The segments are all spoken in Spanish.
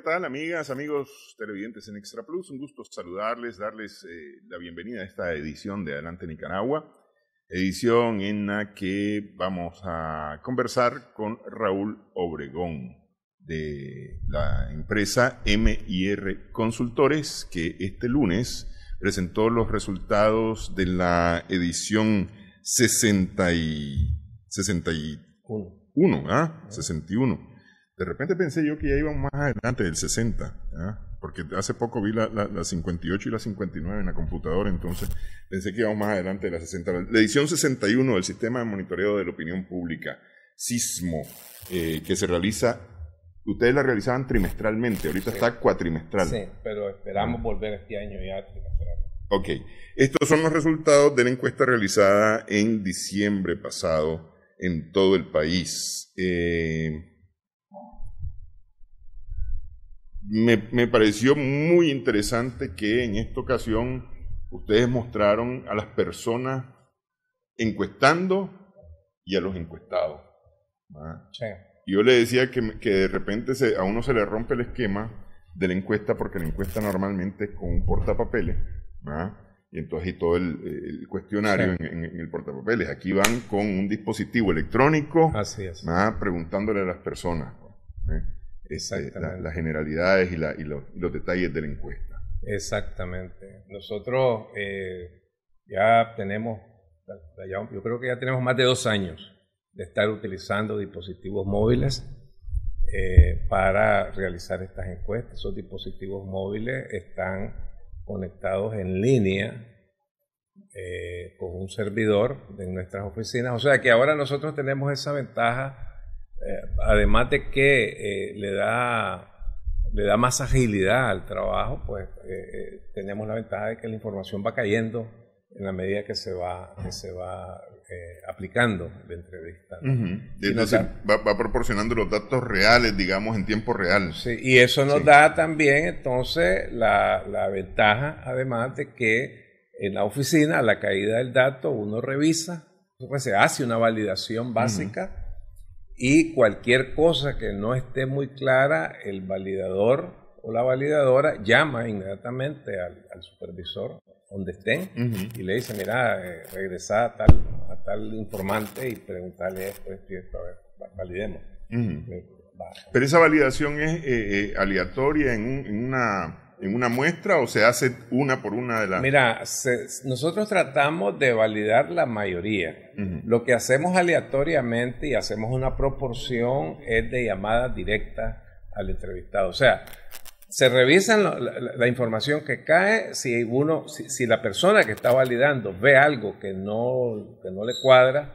tal, amigas, amigos televidentes en Extra Plus? Un gusto saludarles, darles la bienvenida a esta edición de Adelante Nicaragua, edición en la que vamos a conversar con Raúl Obregón de la empresa M&R Consultores, que este lunes presentó los resultados de la edición 61. De repente pensé yo que ya íbamos más adelante del 60, porque hace poco vi la 58 y la 59 en la computadora, entonces pensé que íbamos más adelante de la 60. La edición 61 del Sistema de Monitoreo de la Opinión Pública, SISMO, que se realiza, ustedes la realizaban trimestralmente, ahorita está cuatrimestral. Sí, pero esperamos volver este año ya trimestral. Ok, estos son los resultados de la encuesta realizada en diciembre pasado en todo el país. Me pareció muy interesante que en esta ocasión ustedes mostraron a las personas encuestando y a los encuestados. Sí. Yo le decía que de repente a uno se le rompe el esquema de la encuesta, porque la encuesta normalmente es con un portapapeles, y entonces hay todo el cuestionario en el portapapeles. Aquí van con un dispositivo electrónico. Así es. Preguntándole a las personas las generalidades y los detalles de la encuesta. Exactamente. Nosotros ya tenemos, yo creo que ya tenemos más de 2 años de estar utilizando dispositivos móviles para realizar estas encuestas. Esos dispositivos móviles están conectados en línea con un servidor de nuestras oficinas. O sea que ahora nosotros tenemos esa ventaja. Además de que le da más agilidad al trabajo, pues tenemos la ventaja de que la información va cayendo en la medida que se va aplicando la entrevista, ¿no? Es decir, va proporcionando los datos reales, digamos, en tiempo real. Sí, y eso nos da también entonces la ventaja, además de que en la oficina, a la caída del dato, uno revisa, pues se hace una validación básica. Y cualquier cosa que no esté muy clara, el validador o la validadora llama inmediatamente al supervisor donde estén y le dice, mira, regresa a tal informante y preguntarle esto, a ver, validemos. ¿Pero esa validación es aleatoria en una muestra o se hace una por una de las...? Mira, nosotros tratamos de validar la mayoría. Lo que hacemos aleatoriamente y hacemos una proporción es de llamadas directas al entrevistado. O sea, se revisan la información que cae. Si la persona que está validando ve algo que no le cuadra,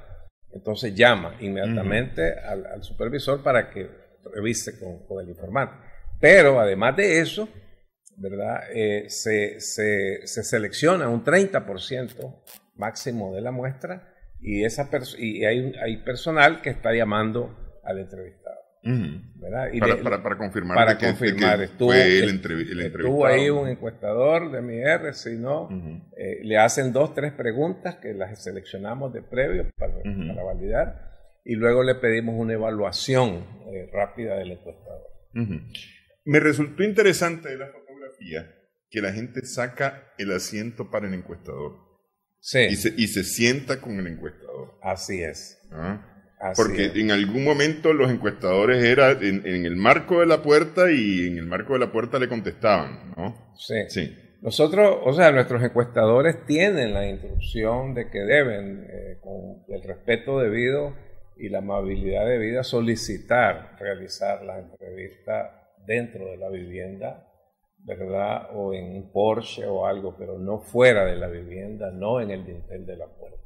entonces llama inmediatamente al supervisor para que revise con el informante. Pero además de eso, ¿verdad? Se selecciona un 30% máximo de la muestra y hay personal que está llamando al entrevistado, ¿verdad? Y para confirmar, estuvo ahí un encuestador de M&R, si no, le hacen 2 o 3 preguntas que las seleccionamos de previo para validar, y luego le pedimos una evaluación rápida del encuestador. Me resultó interesante de la fotografía que la gente saca el asiento para el encuestador. Sí. Y se sienta con el encuestador. Así es. Porque en algún momento los encuestadores eran en el marco de la puerta y en el marco de la puerta le contestaban, ¿no? Sí. Nosotros, o sea, nuestros encuestadores tienen la instrucción de que deben, con el respeto debido y la amabilidad debida, solicitar realizar la entrevista dentro de la vivienda, ¿verdad? O en un Porsche o algo, pero no fuera de la vivienda, no en el dintel de la puerta.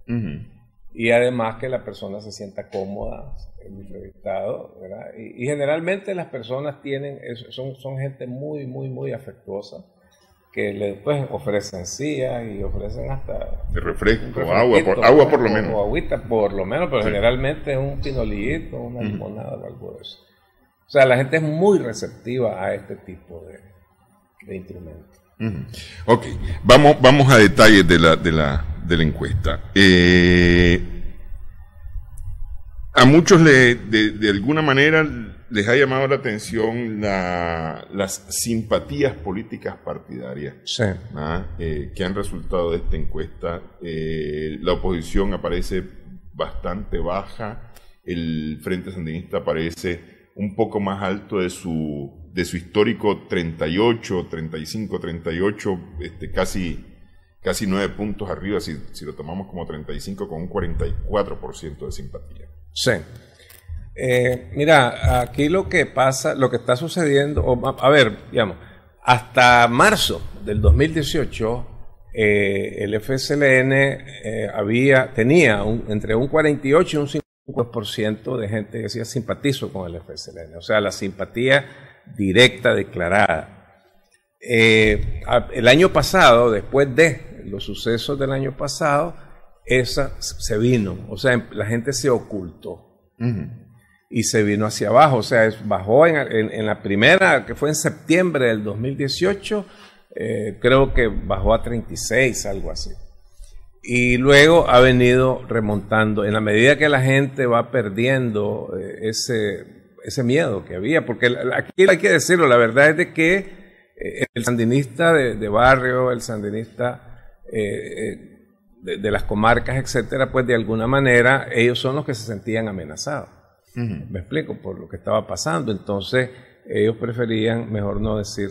Y además que la persona se sienta cómoda, el entrevistado, ¿verdad? Y generalmente las personas son gente muy, muy, muy afectuosa, que después ofrecen sillas y ofrecen hasta de refresco, agua por lo menos. O agüita por lo menos, pero generalmente es un pinolito, una limonada o algo de eso. O sea, la gente es muy receptiva a este tipo de instrumentos. Ok, vamos a detalles de la encuesta. A muchos de alguna manera les ha llamado la atención las simpatías políticas partidarias, sí, que han resultado de esta encuesta. La oposición aparece bastante baja, el Frente Sandinista aparece un poco más alto de su histórico 38, 35, 38, casi 9 puntos arriba, si lo tomamos como 35, con un 44% de simpatía. Sí. Mira, aquí lo que pasa, lo que está sucediendo, a ver, digamos, hasta marzo del 2018, el FSLN tenía entre un 48 y un 50% de gente que decía simpatizo con el FSLN, o sea, la simpatía directa, declarada. El año pasado, después de los sucesos del año pasado, esa se vino, o sea, la gente se ocultó y se vino hacia abajo, o sea, bajó en la primera, que fue en septiembre del 2018, creo que bajó a 36, algo así. Y luego ha venido remontando, en la medida que la gente va perdiendo ese miedo que había, porque aquí hay que decirlo, la verdad es de que el sandinista de barrio, el sandinista de las comarcas, etcétera, pues de alguna manera ellos son los que se sentían amenazados. Me explico, por lo que estaba pasando. Entonces ellos preferían mejor no decir,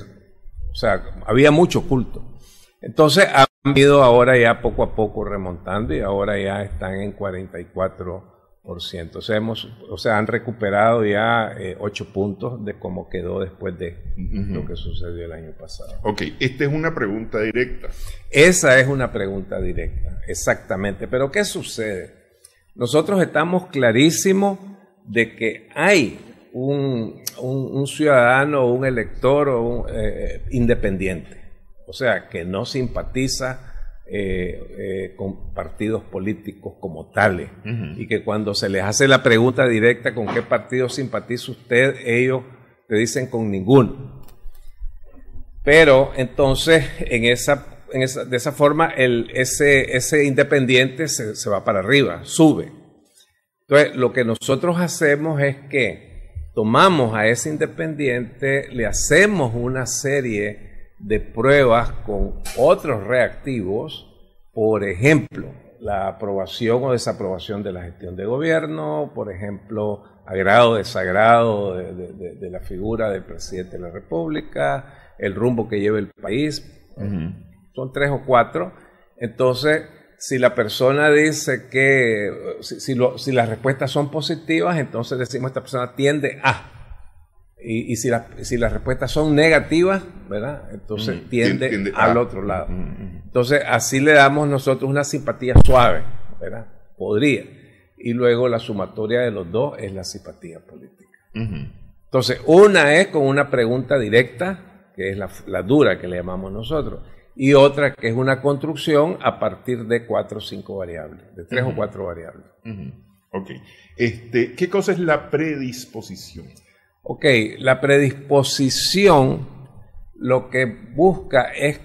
o sea, había mucho culto. Entonces han ido ahora ya poco a poco remontando y ahora ya están en 44%. O sea, han recuperado ya 8 puntos de cómo quedó después de lo que sucedió el año pasado. Ok, esta es una pregunta directa. Esa es una pregunta directa, exactamente. Pero ¿qué sucede? Nosotros estamos clarísimos de que hay un ciudadano, un elector independiente, o sea, que no simpatiza con partidos políticos como tales, y que cuando se les hace la pregunta directa con qué partido simpatiza usted, ellos le dicen con ninguno. Pero entonces de esa forma ese independiente se va para arriba, sube. Entonces lo que nosotros hacemos es que tomamos a ese independiente, le hacemos una serie de pruebas con otros reactivos, por ejemplo, la aprobación o desaprobación de la gestión de gobierno, por ejemplo, agrado o desagrado de la figura del presidente de la República, el rumbo que lleva el país. Son 3 o 4. Entonces, si la persona dice que, si las respuestas son positivas, entonces decimos esta persona tiende a. Y si las respuestas son negativas, ¿verdad? Entonces tiende al otro lado. Entonces así le damos nosotros una simpatía suave, ¿verdad? Podría. Y luego la sumatoria de los dos es la simpatía política. Entonces una es con una pregunta directa, que es la dura que le llamamos nosotros, y otra que es una construcción a partir de 4 o 5 variables, de 3 o 4 variables. Ok. ¿Qué cosa es la predisposición? Ok, la predisposición lo que busca es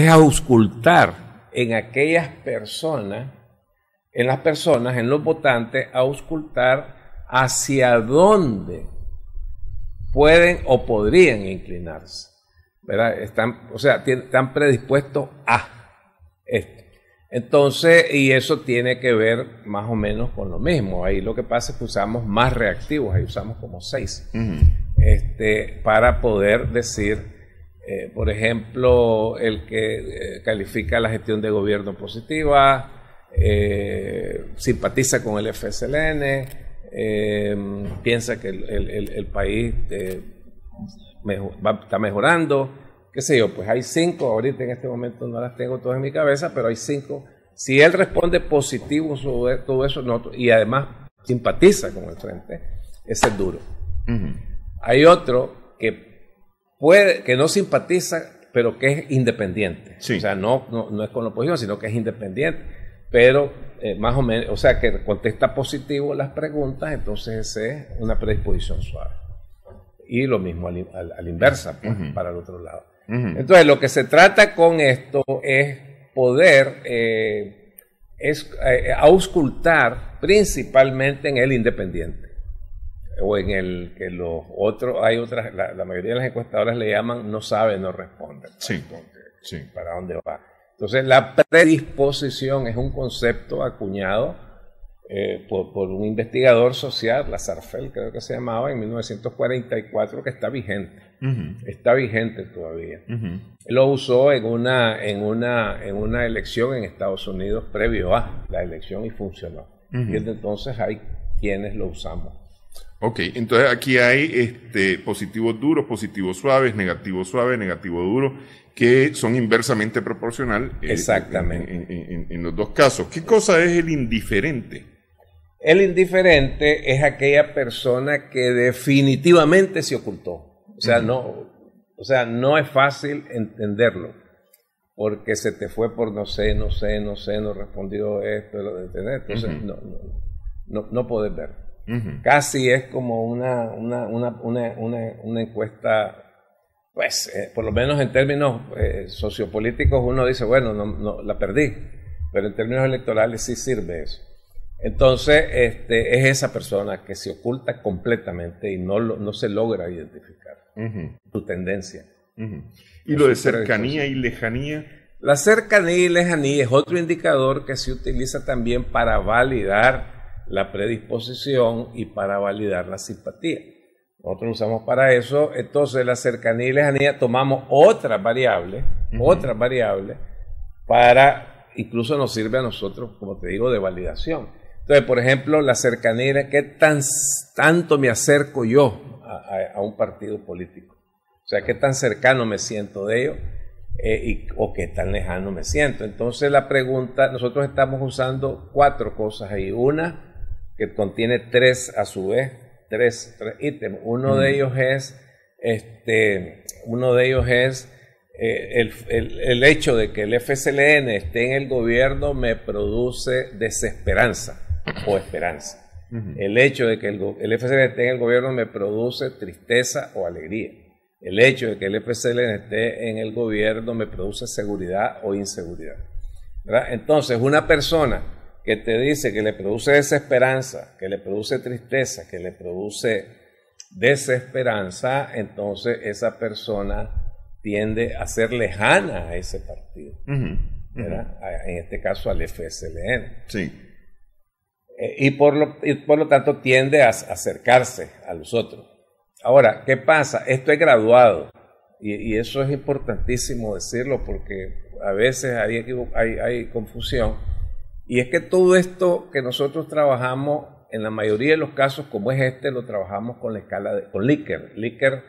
auscultar en aquellas personas, en los votantes, auscultar hacia dónde pueden o podrían inclinarse, ¿verdad? Están predispuestos a esto. Entonces, y eso tiene que ver más o menos con lo mismo. Ahí lo que pasa es que usamos más reactivos, ahí usamos como 6, para poder decir, por ejemplo, el que califica la gestión de gobierno positiva, simpatiza con el FSLN, piensa que el país está mejorando. Qué sé yo, pues hay 5, ahorita en este momento no las tengo todas en mi cabeza, pero hay 5. Si él responde positivo sobre todo eso, y además simpatiza con el frente, ese es duro. Hay otro que no simpatiza, pero que es independiente. Sí. O sea, no es con la oposición, sino que es independiente. Pero más o menos, o sea, que contesta positivo las preguntas, entonces esa es una predisposición suave. Y lo mismo a la inversa, pues, para el otro lado. Entonces, lo que se trata con esto es poder es auscultar principalmente en el independiente, o en el que los otros, hay otras, la mayoría de las encuestadoras le llaman no sabe, no responde. Sí, sí. ¿Para dónde va? Entonces, la predisposición es un concepto acuñado por un investigador social, Lasarfeld creo que se llamaba, en 1944, que está vigente. Está vigente todavía. Él lo usó en una elección en Estados Unidos previo a la elección y funcionó. Y desde entonces hay quienes lo usamos. Ok, entonces aquí hay positivos duros, positivos suaves, negativo suave, negativo duro, que son inversamente proporcional. Exactamente. En los dos casos. ¿Qué cosa es el indiferente? El indiferente es aquella persona que definitivamente se ocultó. O sea, no es fácil entenderlo, porque se te fue por no sé, no respondió esto, entonces no podés ver. Casi es como una encuesta, pues, por lo menos en términos sociopolíticos uno dice, bueno, no la perdí, pero en términos electorales sí sirve eso. Entonces, es esa persona que se oculta completamente y no se logra identificar su tendencia. ¿Y lo de cercanía y lejanía? La cercanía y lejanía es otro indicador que se utiliza también para validar la predisposición y para validar la simpatía. Nosotros lo usamos para eso. Entonces, la cercanía y lejanía tomamos otras variables para, incluso nos sirve a nosotros, como te digo, de validación. Entonces, por ejemplo, la cercanía, ¿qué tanto me acerco yo a un partido político? O sea, ¿qué tan cercano me siento de ellos o qué tan lejano me siento? Entonces, la pregunta, nosotros estamos usando 4 cosas ahí. Una que contiene 3 a su vez, tres ítems. Uno de ellos es el hecho de que el FSLN esté en el gobierno me produce desesperanza o esperanza. El hecho de que el FSLN esté en el gobierno me produce tristeza o alegría. El hecho de que el FSLN esté en el gobierno me produce seguridad o inseguridad, ¿verdad? Entonces, una persona que te dice que le produce desesperanza, que le produce tristeza, que le produce desesperanza, entonces esa persona tiende a ser lejana a ese partido, ¿verdad? En este caso al FSLN. Sí. Y por lo tanto tiende a acercarse a los otros. Ahora, ¿qué pasa? Esto es graduado y eso es importantísimo decirlo porque a veces hay confusión. Y es que todo esto que nosotros trabajamos, en la mayoría de los casos, como es lo trabajamos con la escala con Likert. Likert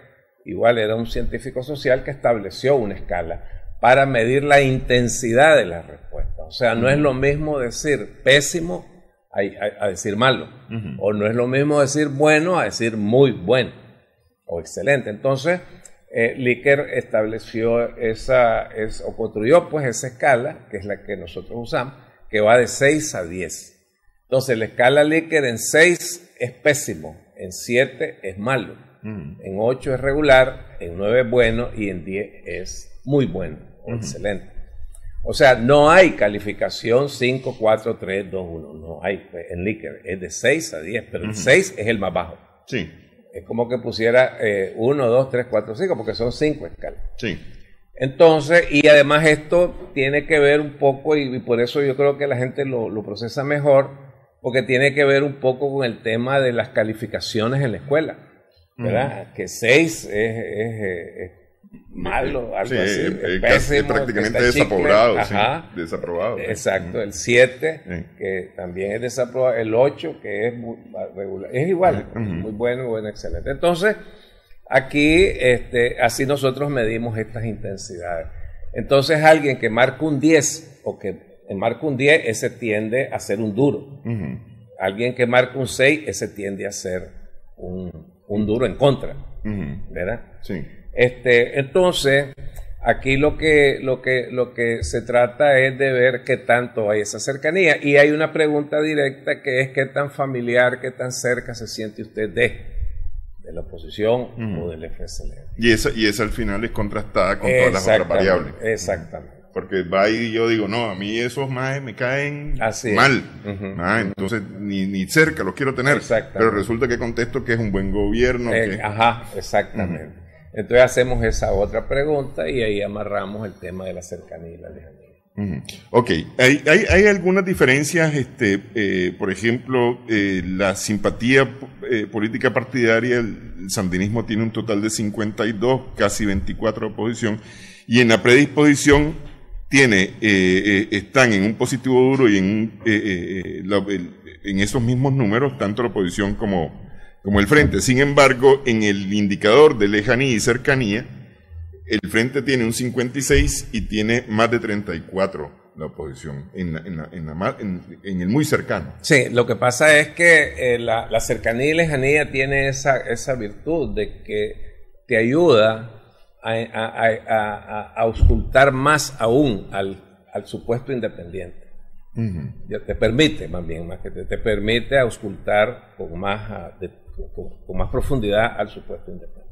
igual era un científico social que estableció una escala para medir la intensidad de la respuesta. O sea, no es lo mismo decir pésimo a decir malo, o no es lo mismo decir bueno a decir muy bueno o excelente. Entonces, Likert estableció o construyó pues esa escala, que es la que nosotros usamos, que va de 6 a 10. Entonces, la escala Likert en 6 es pésimo, en 7 es malo, en 8 es regular, en 9 es bueno y en 10 es muy bueno o excelente. O sea, no hay calificación 5, 4, 3, 2, 1. No hay en Likert. Es de 6 a 10, pero el 6 es el más bajo. Sí. Es como que pusiera 1, 2, 3, 4, 5, porque son 5 escalas. Sí. Entonces, y además esto tiene que ver un poco, y por eso yo creo que la gente lo procesa mejor, porque tiene que ver un poco con el tema de las calificaciones en la escuela, ¿verdad? Que 6 es malo, algo así, es pésimo, prácticamente desaprobado, sí, desaprobado. Exacto, el 7, que también es desaprobado, el 8, que es muy regular, es igual, muy bueno, excelente. Entonces, aquí, así nosotros medimos estas intensidades. Entonces, alguien que marca un 10 o que marca un 10, ese tiende a ser un duro. Alguien que marca un 6, ese tiende a ser un duro en contra, ¿verdad? Sí. Entonces, aquí lo que se trata es de ver qué tanto hay esa cercanía. Y hay una pregunta directa que es qué tan familiar, qué tan cerca se siente usted de la oposición o del FSLN. Y esa al final es contrastada con todas las otras variables. Exactamente. porque va y yo digo, no, a mí esos majes me caen mal, entonces ni cerca los quiero tener, pero resulta que contesto que es un buen gobierno. Exactamente. Entonces hacemos esa otra pregunta y ahí amarramos el tema de la cercanía y la lejanía. Ok, hay algunas diferencias, por ejemplo, la simpatía política partidaria, el sandinismo tiene un total de 52, casi 24 de oposición, y en la predisposición están en un positivo duro y en esos mismos números, tanto la oposición como el frente. Sin embargo, en el indicador de lejanía y cercanía, el frente tiene un 56 y tiene más de 34 la oposición en el muy cercano. Sí, lo que pasa es que la cercanía y lejanía tiene esa virtud de que te ayuda a auscultar más aún al supuesto independiente. Te permite, te permite auscultar con más profundidad al supuesto independiente.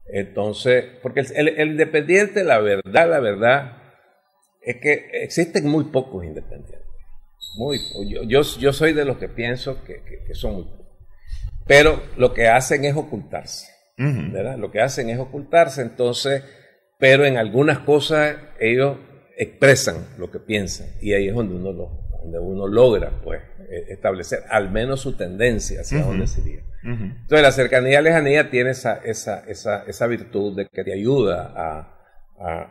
Entonces, porque el independiente, la verdad es que existen muy pocos independientes. Yo soy de los que pienso que son muy pocos. Pero lo que hacen es ocultarse, ¿verdad? Lo que hacen es ocultarse, entonces, pero en algunas cosas ellos expresan lo que piensan y ahí es donde uno logra, pues, establecer al menos su tendencia hacia dónde se iría. Entonces la cercanía y lejanía tiene esa virtud de que te ayuda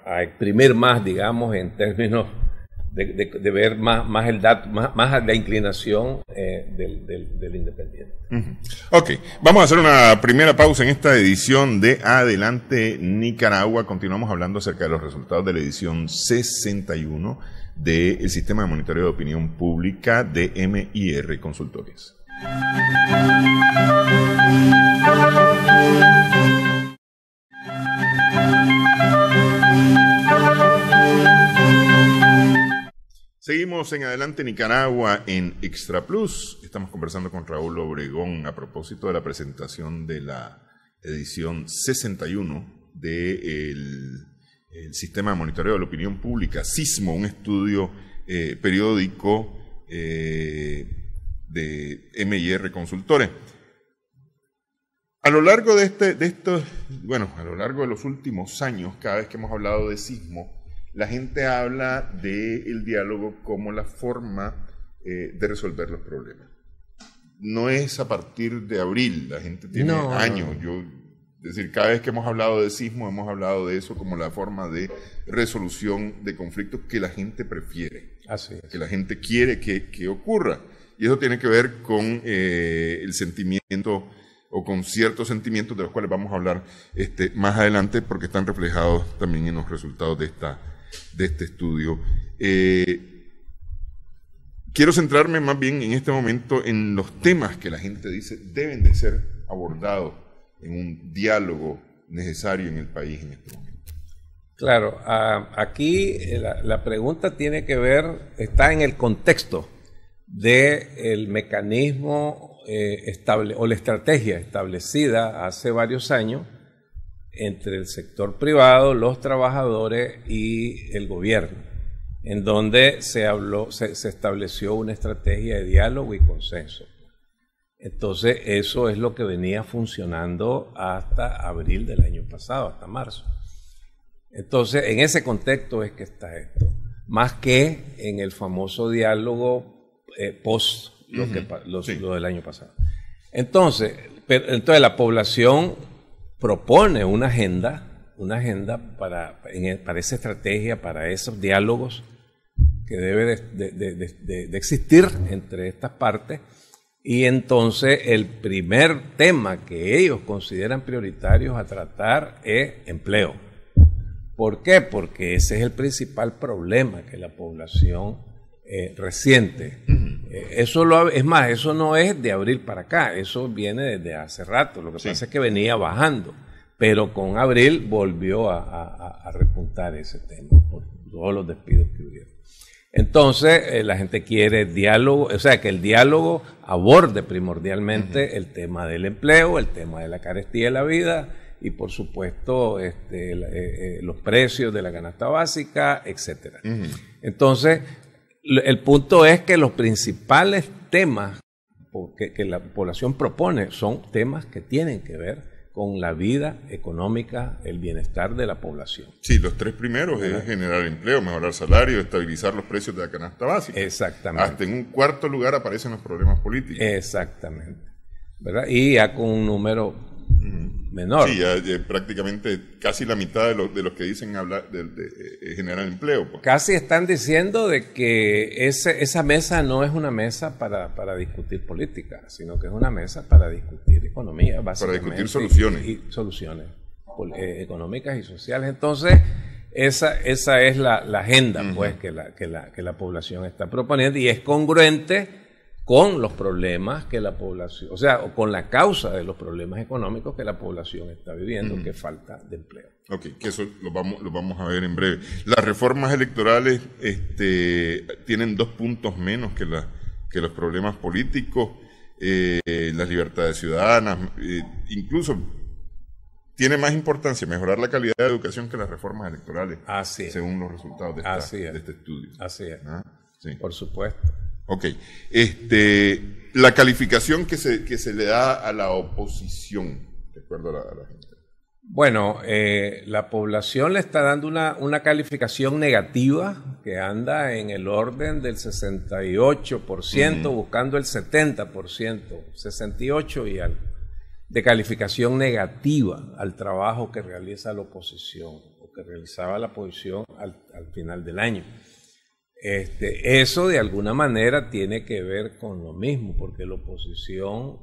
a exprimir más, digamos, en términos de ver más el dato, más la inclinación del independiente. Ok, vamos a hacer una primera pausa en esta edición de Adelante Nicaragua. Continuamos hablando acerca de los resultados de la edición 61 del Sistema de Monitoreo de Opinión Pública de MIR Consultores. Seguimos en Adelante Nicaragua en Extra Plus. Estamos conversando con Raúl Obregón a propósito de la presentación de la edición 61 del Sistema de Monitoreo de la Opinión Pública, SISMO, un estudio periódico de MIR Consultores. A lo largo a lo largo de los últimos años, cada vez que hemos hablado de SISMO, la gente habla del diálogo como la forma de resolver los problemas. No es a partir de abril, la gente tiene años. Es decir, cada vez que hemos hablado de SISMO, hemos hablado de eso como la forma de resolución de conflictos que la gente prefiere, que la gente quiere que ocurra. Y eso tiene que ver con el sentimiento o con ciertos sentimientos de los cuales vamos a hablar más adelante porque están reflejados también en los resultados de este estudio. Quiero centrarme más bien en este momento en los temas que la gente dice deben de ser abordados en un diálogo necesario en el país en este momento. Claro, aquí la pregunta tiene que ver, está en el contexto del mecanismo o la estrategia establecida hace varios años entre el sector privado, los trabajadores y el gobierno, en donde se estableció una estrategia de diálogo y consenso. Entonces, eso es lo que venía funcionando hasta abril del año pasado, hasta marzo. Entonces, en ese contexto es que está esto, más que en el famoso diálogo post lo del año pasado. Entonces la población propone una agenda para esa estrategia, para esos diálogos que debe de existir entre estas partes. Y entonces el primer tema que ellos consideran prioritarios a tratar es empleo. ¿Por qué? Porque ese es el principal problema que la población resiente. Es más, eso no es de abril para acá, eso viene desde hace rato. Lo que pasa es que venía bajando, pero con abril volvió a repuntar ese tema por todos los despidos que hubieron. Entonces, la gente quiere diálogo, o sea, que el diálogo aborde primordialmente el tema del empleo, el tema de la carestía de la vida y por supuesto los precios de la canasta básica, etcétera. Entonces, el punto es que los principales temas que la población propone son temas que tienen que ver con la vida económica, el bienestar de la población. Sí, los tres primeros es generar empleo, mejorar salario, estabilizar los precios de la canasta básica. Exactamente. Hasta en un cuarto lugar aparecen los problemas políticos. Exactamente. ¿Verdad? Y ya con un número menor. Sí, ya prácticamente casi la mitad de los que dicen hablar de generar empleo. Pues. Casi están diciendo de que esa mesa no es una mesa para discutir política, sino que es una mesa para discutir economía, básicamente. Para discutir soluciones. Y soluciones económicas y sociales. Entonces, esa es la agenda pues que la población está proponiendo y es congruente con los problemas que la población, o sea, con la causa de los problemas económicos que la población está viviendo, que es falta de empleo. Ok, que eso lo vamos a ver en breve. Las reformas electorales tienen 2 puntos menos que los problemas políticos, las libertades ciudadanas, incluso tiene más importancia mejorar la calidad de educación que las reformas electorales, según los resultados de este estudio. Así es, Sí. Por supuesto. Ok, la calificación que se le da a la oposición, de acuerdo a la gente. Bueno, la población le está dando una calificación negativa que anda en el orden del 68%, buscando el 70%, 68 y algo, de calificación negativa al trabajo que realiza la oposición o que realizaba la oposición al final del año. Eso de alguna manera tiene que ver con lo mismo, porque la oposición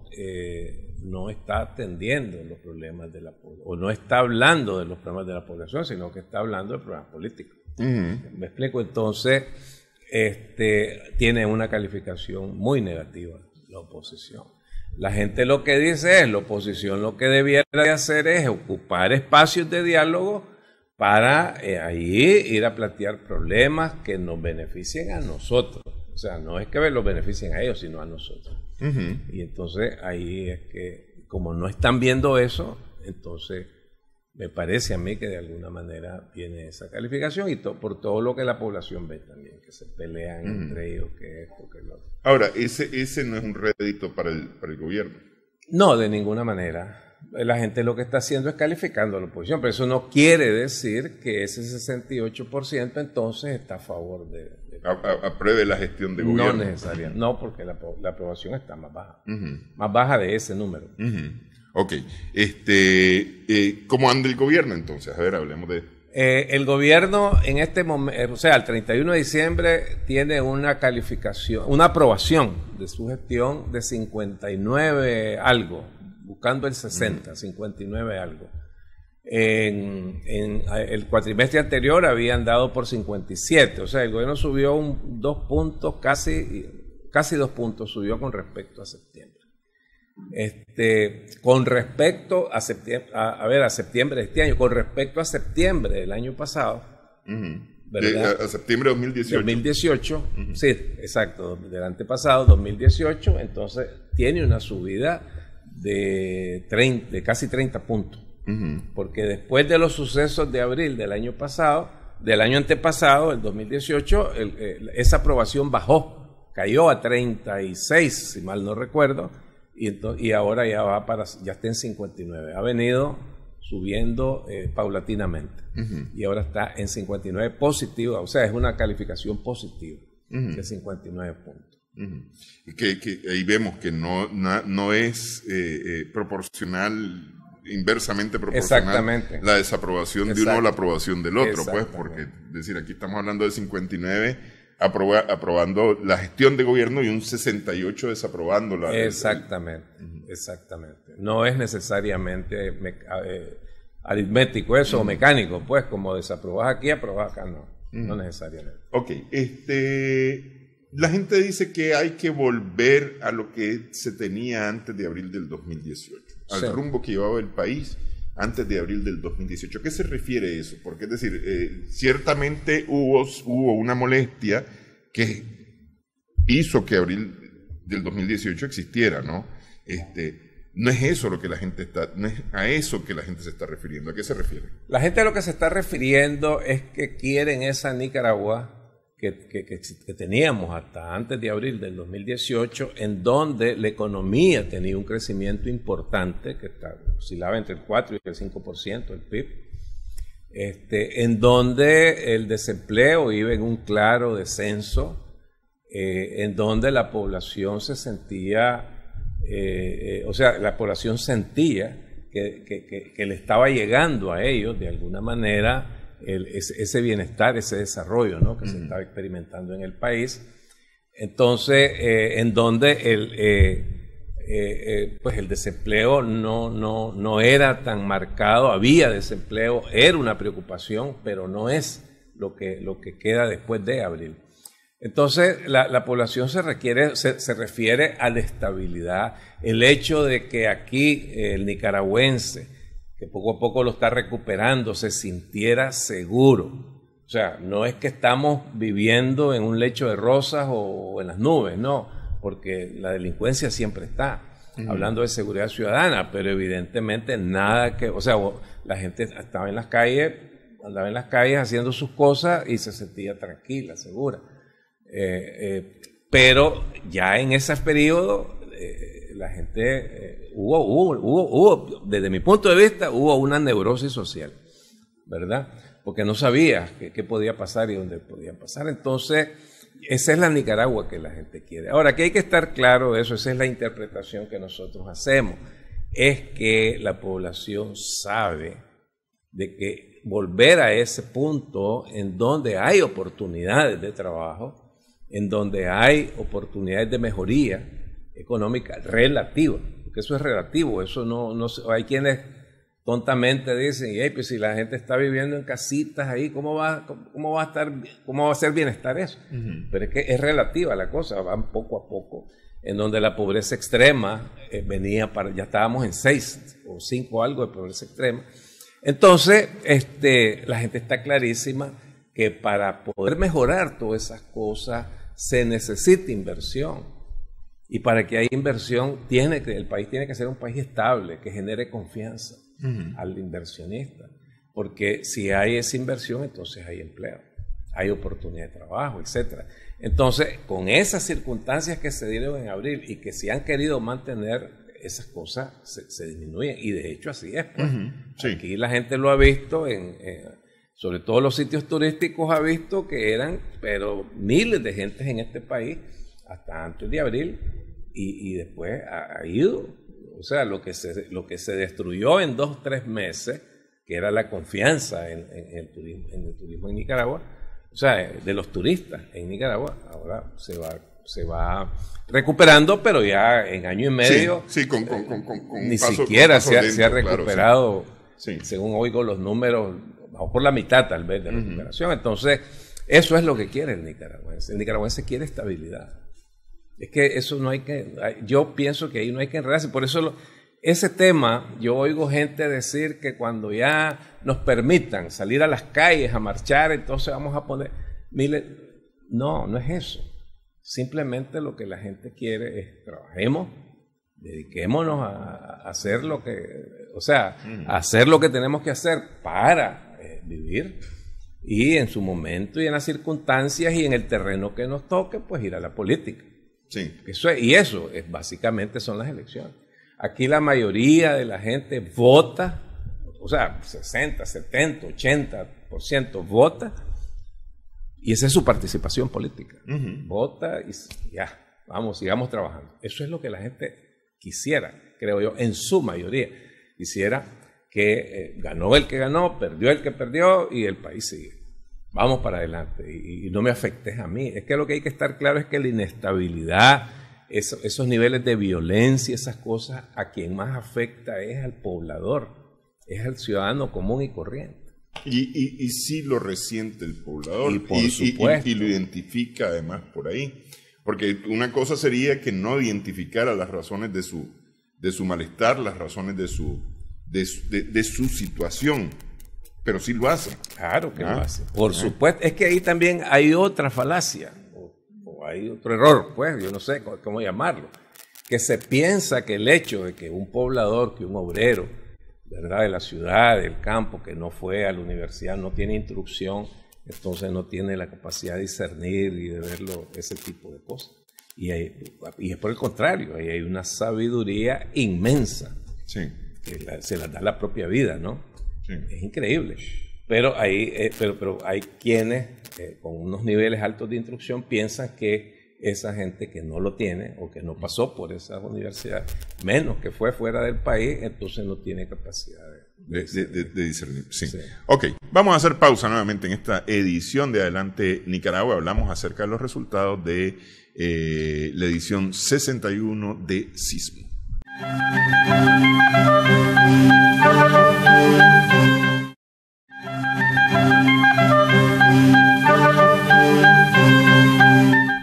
no está atendiendo los problemas de la población, o no está hablando de los problemas de la población, sino que está hablando de problemas políticos. ¿Me explico? Entonces, tiene una calificación muy negativa la oposición. La gente lo que dice es, la oposición lo que debiera de hacer es ocupar espacios de diálogo para ahí ir a plantear problemas que nos beneficien a nosotros. O sea, no es que los beneficien a ellos, sino a nosotros. Y entonces ahí es que, como no están viendo eso, entonces me parece a mí que de alguna manera viene esa calificación y por todo lo que la población ve también, que se pelean entre ellos, que esto, que lo otro. Ahora, ese no es un rédito para el gobierno. No, de ninguna manera. La gente lo que está haciendo es calificando a la oposición, pero eso no quiere decir que ese 68% entonces está a favor de apruebe la gestión de gobierno. No necesariamente, no, porque la aprobación está más baja, más baja de ese número. Ok, ¿cómo anda el gobierno entonces? A ver, hablemos de... El gobierno en este momento, o sea, el 31 de diciembre tiene una calificación, una aprobación de su gestión de 59 algo, buscando el 60, 59 algo. En el cuatrimestre anterior habían dado por 57, o sea, el gobierno subió 2 puntos, casi 2 puntos subió con respecto a septiembre. Con respecto a septiembre, a septiembre de este año, con respecto a septiembre del año pasado, a septiembre de 2018. 2018, sí, exacto, del antepasado, 2018, entonces tiene una subida de casi 30 puntos. Porque después de los sucesos de abril del año pasado, del año antepasado, el 2018, esa aprobación bajó, cayó a 36, si mal no recuerdo, y ahora ya está en 59. Ha venido subiendo paulatinamente y ahora está en 59 positiva, o sea, es una calificación positiva de 59 puntos. Que ahí vemos que no es proporcional, inversamente proporcional la desaprobación de uno a la aprobación del otro, pues, porque es decir, aquí estamos hablando de 59 aprobando la gestión de gobierno y un 68 desaprobándola. Exactamente. No es necesariamente aritmético eso, o mecánico, pues, como desaprobás aquí, aprobás acá, no necesariamente. Ok, la gente dice que hay que volver a lo que se tenía antes de abril del 2018, al rumbo que llevaba el país antes de abril del 2018. ¿A qué se refiere eso? Porque es decir, ciertamente hubo una molestia que hizo que abril del 2018 existiera, ¿no? no es eso lo que la gente está, no es a eso que la gente se está refiriendo. ¿A qué se refiere? La gente a lo que se está refiriendo es que quieren esa Nicaragua que teníamos hasta antes de abril del 2018, en donde la economía tenía un crecimiento importante, que oscilaba entre el 4 y el 5% del PIB, en donde el desempleo iba en un claro descenso, en donde la población se sentía, la población sentía que le estaba llegando a ellos de alguna manera ese bienestar, ese desarrollo, ¿no?, que se estaba experimentando en el país. Entonces, en donde pues el desempleo no era tan marcado, había desempleo, era una preocupación, pero no es lo que queda después de abril. Entonces, la población se refiere a la estabilidad, el hecho de que aquí el nicaragüense, que poco a poco lo está recuperando, se sintiera seguro. O sea, no es que estamos viviendo en un lecho de rosas o en las nubes, no, porque la delincuencia siempre está. Hablando de seguridad ciudadana, pero evidentemente nada que, o sea, la gente estaba en las calles, andaba en las calles haciendo sus cosas y se sentía tranquila, segura. Pero ya en ese periodo la gente hubo, desde mi punto de vista, hubo una neurosis social, ¿verdad? Porque no sabía qué podía pasar y dónde podía pasar. Entonces, esa es la Nicaragua que la gente quiere. Ahora, que hay que estar claro de eso, esa es la interpretación que nosotros hacemos, es que la población sabe de que volver a ese punto en donde hay oportunidades de trabajo, en donde hay oportunidades de mejoría económica relativa, porque eso es relativo, eso no hay quienes tontamente dicen, hey, pues si la gente está viviendo en casitas ahí, ¿cómo va a ser bienestar eso? Pero es que es relativa la cosa, van poco a poco, en donde la pobreza extrema ya estábamos en 6 o 5 algo de pobreza extrema. Entonces, la gente está clarísima que para poder mejorar todas esas cosas se necesita inversión. Y para que haya inversión, el país tiene que ser un país estable, que genere confianza al inversionista. Porque si hay esa inversión, entonces hay empleo, hay oportunidad de trabajo, etc. Entonces, con esas circunstancias que se dieron en abril y que se han querido mantener, esas cosas se disminuyen. Y de hecho así es. Pues. Sí. Aquí la gente lo ha visto, sobre todo los sitios turísticos ha visto que eran, pero miles de gentes en este país, hasta antes de abril, y después ha ido. O sea, lo que se destruyó en 2 o 3 meses, que era la confianza en el turismo en Nicaragua, o sea, de los turistas en Nicaragua, ahora se va recuperando, pero ya en año y medio ni siquiera se ha recuperado, claro, sí. Según oigo los números, bajó por la mitad tal vez de recuperación. Entonces, eso es lo que quiere el nicaragüense. El nicaragüense quiere estabilidad. Es que eso yo pienso que ahí no hay que enredarse. Por eso ese tema, yo oigo gente decir que cuando ya nos permitan salir a las calles a marchar, entonces vamos a poner no es eso. Simplemente lo que la gente quiere es trabajemos, dediquémonos a hacer lo que, a hacer lo que tenemos que hacer para vivir, y en su momento y en las circunstancias y en el terreno que nos toque, pues ir a la política. Sí. Eso básicamente son las elecciones. Aquí la mayoría de la gente vota, 60, 70, 80% vota, y esa es su participación política. Vota y ya, sigamos trabajando. Eso es lo que la gente quisiera, creo yo, en su mayoría. Quisiera que ganó el que ganó, perdió el que perdió, y el país sigue. Vamos para adelante y no me afectes a mí. Es que lo que hay que estar claro es que la inestabilidad, esos niveles de violencia, esas cosas, a quien más afecta es al poblador, es al ciudadano común y corriente. Y sí lo resiente el poblador, y por supuesto. Y lo identifica además por ahí. Porque una cosa sería que no identificara las razones de su malestar, las razones de su situación. Pero sí lo hace. Claro que lo hace. Por supuesto. Es que ahí también hay otra falacia, o hay otro error, pues, yo no sé cómo llamarlo. que se piensa que el hecho de que un poblador, que un obrero, ¿verdad?, de la ciudad, del campo, que no fue a la universidad, no tiene instrucción, entonces no tiene la capacidad de discernir y de verlo, ese tipo de cosas. Y es por el contrario, ahí hay una sabiduría inmensa, sí, que se la da la propia vida, ¿no? Sí. Es increíble. Pero hay quienes con unos niveles altos de instrucción piensan que esa gente que no lo tiene o que no pasó por esas universidades, menos que fue fuera del país, entonces no tiene capacidad de discernir. Sí. Sí. Ok, vamos a hacer pausa nuevamente en esta edición de Adelante Nicaragua. Hablamos acerca de los resultados de la edición 61 de Sismo.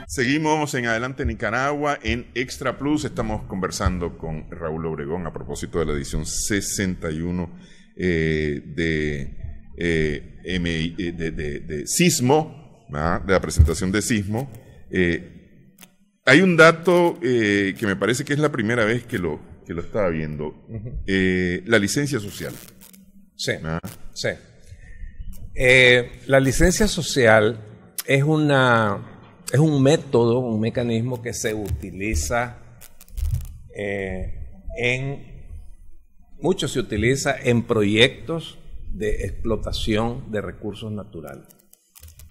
Seguimos en Adelante Nicaragua en Extra Plus. Estamos conversando con Raúl Obregón a propósito de la edición 61 de Sismo, ¿verdad?, de la presentación de Sismo. Hay un dato que me parece que es la primera vez que lo estaba viendo. La licencia social. Sí, ¿verdad? sí. La licencia social es un método, un mecanismo que se utiliza mucho se utiliza en proyectos de explotación de recursos naturales,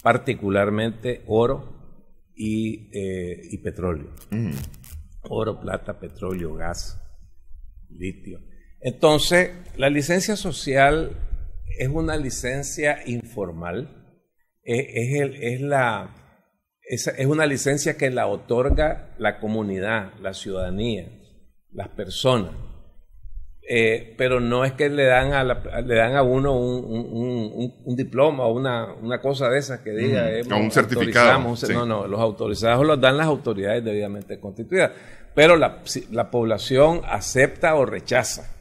particularmente oro y petróleo. Oro, plata, petróleo, gas, litio. Entonces, la licencia social es una licencia informal, es una licencia que la otorga la comunidad, la ciudadanía, las personas. Pero no es que le dan a uno un diploma o una cosa de esas que diga un certificado. Sí. No, los autorizados los dan las autoridades debidamente constituidas, pero la población acepta o rechaza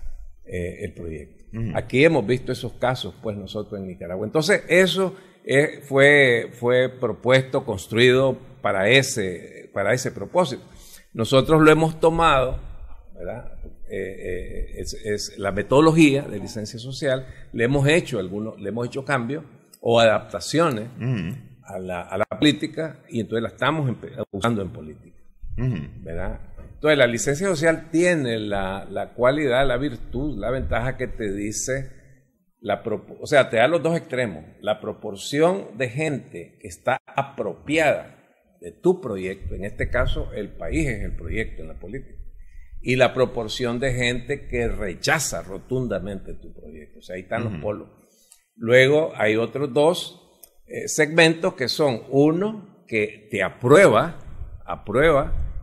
el proyecto. Aquí hemos visto esos casos, pues, nosotros en Nicaragua. Entonces, eso fue propuesto, construido para ese propósito. Nosotros lo hemos tomado, ¿verdad? Es la metodología de licencia social. Le hemos hecho cambios o adaptaciones a la política, y entonces la estamos usando en política, ¿verdad? Entonces la licencia social tiene la cualidad, la virtud, la ventaja que te dice, o sea, te da los dos extremos: la proporción de gente que está apropiada de tu proyecto, en este caso el país es el proyecto en la política, y la proporción de gente que rechaza rotundamente tu proyecto. O sea, ahí están los polos. Luego hay otros dos segmentos, que son uno que te aprueba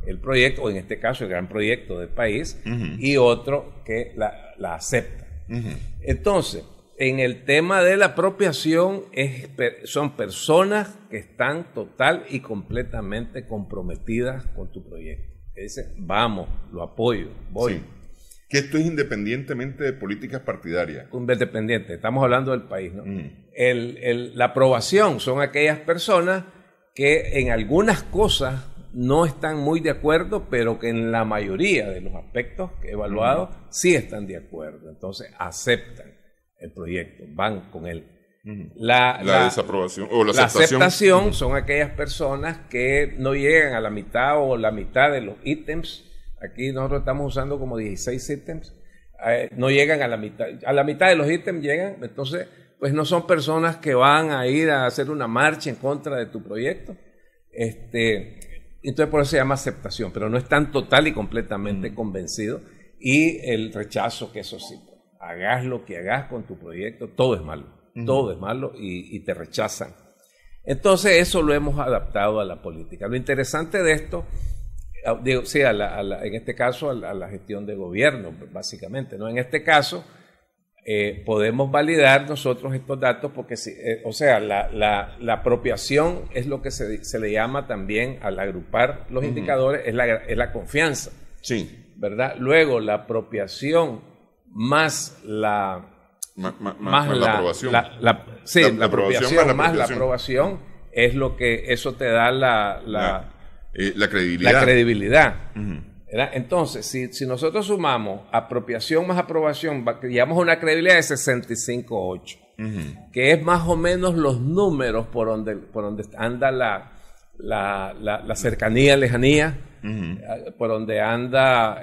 el proyecto, o en este caso el gran proyecto del país, y otro que la acepta. Entonces, en el tema de la apropiación, son personas que están total y completamente comprometidas con tu proyecto, que dicen, vamos, lo apoyo, voy. Sí. Que esto es independientemente de políticas partidarias. Independiente, estamos hablando del país, ¿no? La aprobación son aquellas personas que en algunas cosas no están muy de acuerdo, pero que en la mayoría de los aspectos evaluados sí están de acuerdo. Entonces aceptan el proyecto, van con él. La desaprobación o la aceptación son aquellas personas que no llegan a la mitad o la mitad de los ítems. Aquí nosotros estamos usando como 16 ítems. No llegan a la mitad de los ítems llegan, entonces pues no son personas que van a ir a hacer una marcha en contra de tu proyecto. Entonces por eso se llama aceptación, pero no están total y completamente convencidos. Y el rechazo, que eso sí, hagas lo que hagas con tu proyecto, todo es malo. Todo es malo y te rechazan. Entonces eso lo hemos adaptado a la política. Lo interesante de esto, digo, sí, en este caso a la gestión de gobierno, básicamente, ¿no? En este caso podemos validar nosotros estos datos porque, o sea, la apropiación es lo que se le llama también, al agrupar los indicadores, es la confianza. Sí. ¿Verdad? Luego la apropiación más la aprobación. La apropiación más la aprobación es lo que eso te da la credibilidad. credibilidad. ¿verdad? Entonces, si nosotros sumamos apropiación más aprobación, llegamos a una credibilidad de 65.8, que es más o menos los números por donde anda la cercanía, lejanía, por donde anda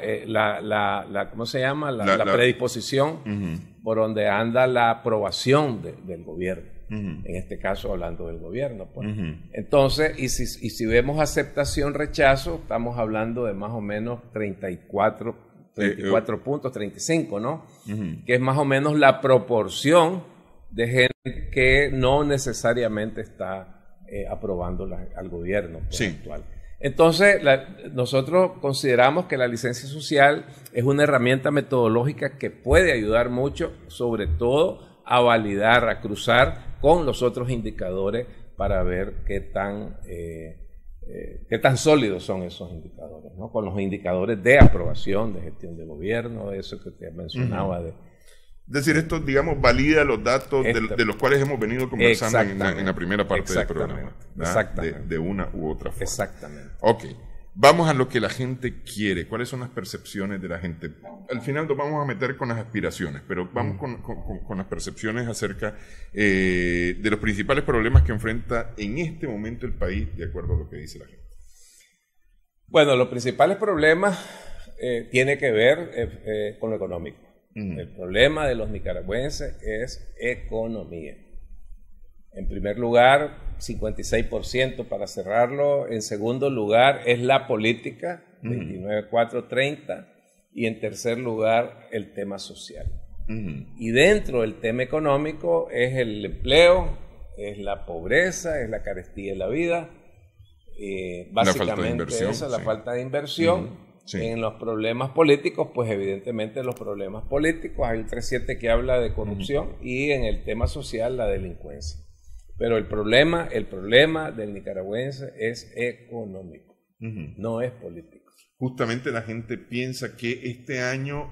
¿cómo se llama? La predisposición, por donde anda la aprobación del gobierno. En este caso hablando del gobierno, pues. Entonces, y si vemos aceptación, rechazo, estamos hablando de más o menos 34 puntos, 35, ¿no? Que es más o menos la proporción de gente que no necesariamente está aprobando al gobierno actual. Entonces, nosotros consideramos que la licencia social es una herramienta metodológica que puede ayudar mucho, sobre todo a validar, a cruzar con los otros indicadores para ver qué tan sólidos son esos indicadores, ¿no? Con los indicadores de aprobación, de gestión de gobierno, eso que te mencionaba. Es decir, esto, digamos, valida los datos de los cuales hemos venido conversando en la primera parte del programa. Exactamente. De una u otra forma. Exactamente. Ok. Vamos a lo que la gente quiere. ¿Cuáles son las percepciones de la gente? Al final nos vamos a meter con las aspiraciones, pero vamos con las percepciones acerca de los principales problemas que enfrenta en este momento el país, de acuerdo a lo que dice la gente. Bueno, los principales problemas tienen que ver con lo económico. El problema de los nicaragüenses es economía. En primer lugar, 56% para cerrarlo. En segundo lugar, es la política, 29,430. Y en tercer lugar, el tema social. Y dentro del tema económico es el empleo, es la pobreza, es la carestía de la vida. Básicamente esa es la falta de inversión. En los problemas políticos, pues evidentemente los problemas políticos, hay un 3.7 que habla de corrupción y en el tema social la delincuencia. Pero el problema del nicaragüense es económico, no es político. Justamente la gente piensa que este año,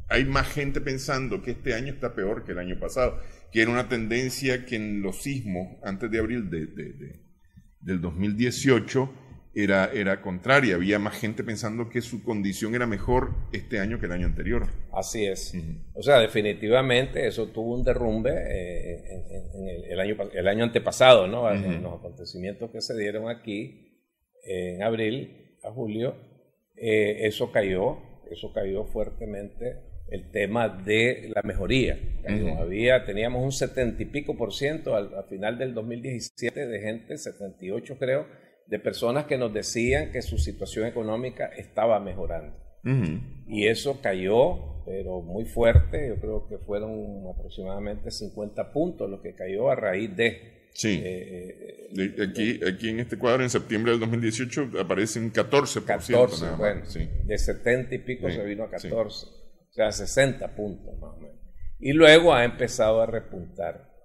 hay más gente pensando que este año está peor que el año pasado, que era una tendencia que en los sismos antes de abril del 2018 era contraria. Había más gente pensando que su condición era mejor este año que el año anterior. Así es. O sea, definitivamente eso tuvo un derrumbe en el año antepasado, ¿no? En los acontecimientos que se dieron aquí en abril a julio, eso cayó fuertemente. El tema de la mejoría. Teníamos un 70 y pico por ciento al final del 2017 de gente, 78 creo, de personas que nos decían que su situación económica estaba mejorando. Y eso cayó, pero muy fuerte. Yo creo que fueron aproximadamente 50 puntos lo que cayó a raíz de... Sí. Aquí en este cuadro, en septiembre del 2018, aparece un 14%. 14, nada más. Bueno, de 70 y pico se vino a 14. O sea, 60 puntos más o menos. Y luego ha empezado a repuntar.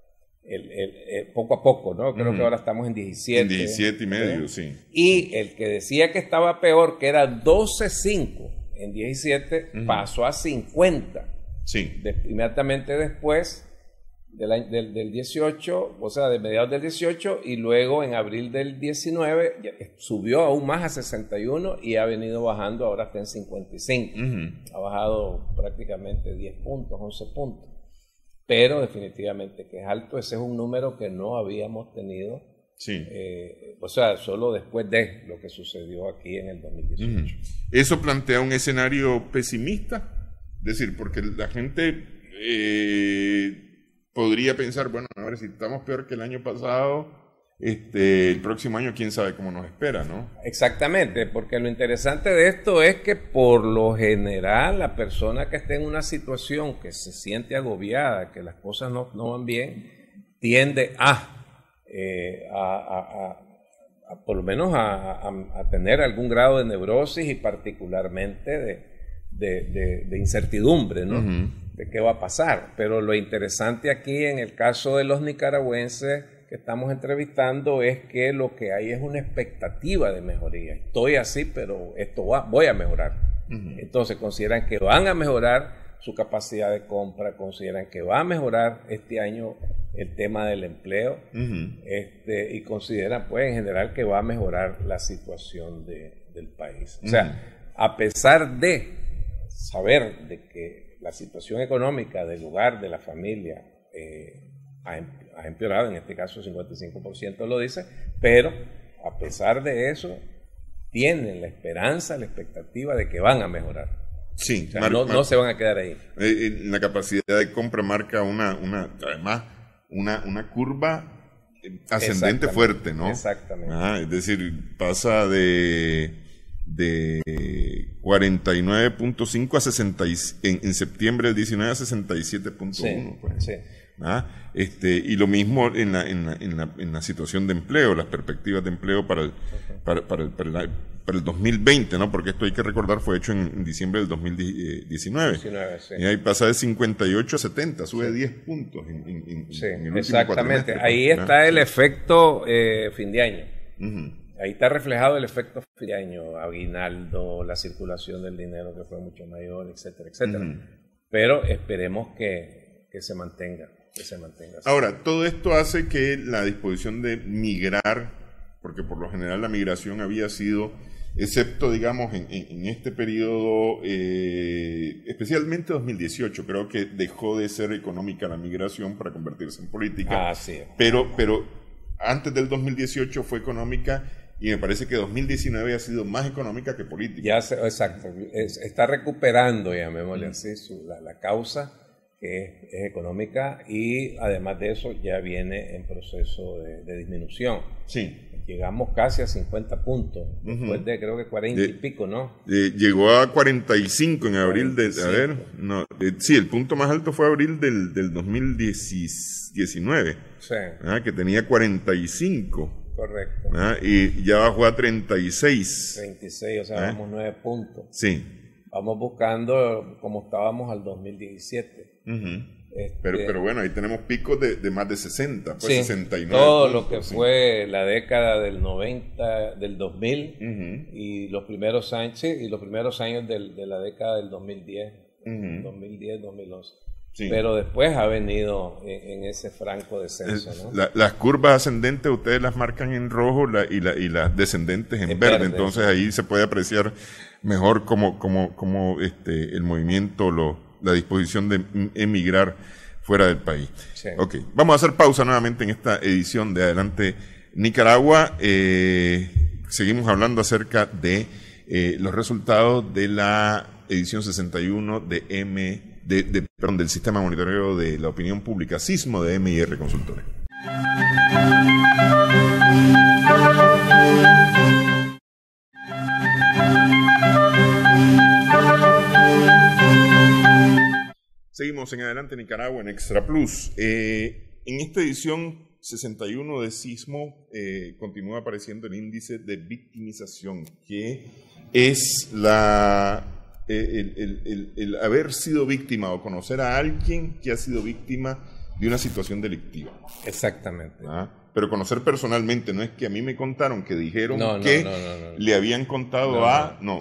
Poco a poco, ¿no? Creo que ahora estamos en 17. En 17 y medio, sí. Y el que decía que estaba peor, que era 12.5 en 17, pasó a 50. Sí. Inmediatamente después del 18, o sea, de mediados del 18, y luego en abril del 19 subió aún más a 61 y ha venido bajando, ahora está en 55. Ha bajado prácticamente 10 puntos, 11 puntos. Pero definitivamente que es alto. Ese es un número que no habíamos tenido, o sea, solo después de lo que sucedió aquí en el 2018. ¿Eso plantea un escenario pesimista? Es decir, porque la gente podría pensar, bueno, a ver, si estamos peor que el año pasado, el próximo año quién sabe cómo nos espera, ¿no? Exactamente, porque lo interesante de esto es que por lo general la persona que esté en una situación que se siente agobiada, que las cosas no van bien, tiende por lo menos a tener algún grado de neurosis y particularmente de incertidumbre, ¿no? De qué va a pasar. Pero lo interesante aquí en el caso de los nicaragüenses que estamos entrevistando es que lo que hay es una expectativa de mejoría. Estoy así, pero voy a mejorar. Entonces consideran que van a mejorar su capacidad de compra, consideran que va a mejorar este año el tema del empleo, y consideran pues en general que va a mejorar la situación del país. O sea, a pesar de saber de que la situación económica del hogar, de la familia, ha empeorado, en este caso 55% lo dice, pero a pesar de eso, tienen la esperanza, la expectativa de que van a mejorar. Sí, o sea, no se van a quedar ahí. La capacidad de compra marca además una curva ascendente fuerte, ¿no? Exactamente. Es decir, pasa de 49.5 a 60 en septiembre del 19 a 67.1. Sí, pues. sí. Y lo mismo en la situación de empleo, las perspectivas de empleo para el 2020, ¿no? Porque esto hay que recordar fue hecho en diciembre del 2019. Sí. Y ahí pasa de 58 a 70, sube 10 puntos en el último exactamente. Ahí ¿verdad? está el efecto fin de año. Uh-huh. Ahí está reflejado el efecto fin de año, aguinaldo, la circulación del dinero que fue mucho mayor, etcétera, etcétera. Uh-huh. Pero esperemos que se mantenga. Así. Ahora, todo esto hace que la disposición de migrar, porque por lo general la migración había sido, excepto digamos en este periodo, especialmente 2018, creo que dejó de ser económica la migración para convertirse en política. Sí. Pero antes del 2018 fue económica y me parece que 2019 ha sido más económica que política. Exacto, está recuperando, llamémosle así, la causa que es económica, y además de eso ya viene en proceso de disminución. Sí. Llegamos casi a 50 puntos, después de creo que 40 y pico, ¿no? Llegó a 45 en abril sí, el punto más alto fue abril del 2019, sí. Que tenía 45. Correcto. Y ya bajó a 36. 36, o sea, vamos 9 puntos. Sí. Vamos buscando como estábamos al 2017. Uh-huh. Pero bueno, ahí tenemos picos de más de 60, pues 69. Todo lo que fue la década del 90, del 2000, uh-huh. y los primeros años, de la década del 2010, uh-huh. 2010, 2011. Sí. Pero después ha venido en ese franco descenso, ¿no? Las curvas ascendentes ustedes las marcan en rojo y las descendentes en verde, entonces ahí se puede apreciar mejor cómo el movimiento, la disposición de emigrar fuera del país. Sí. Ok, vamos a hacer pausa nuevamente en esta edición de Adelante Nicaragua. Seguimos hablando acerca de los resultados de la edición 61 del Sistema de Monitoreo de la Opinión Pública, SISMO, de MIR Consultores. Seguimos en Adelante Nicaragua en Extra Plus. En esta edición 61 de SISMO continúa apareciendo el índice de victimización, que es el haber sido víctima o conocer a alguien que ha sido víctima de una situación delictiva. Exactamente. Pero conocer personalmente, no es que a mí me contaron, que dijeron no, le habían contado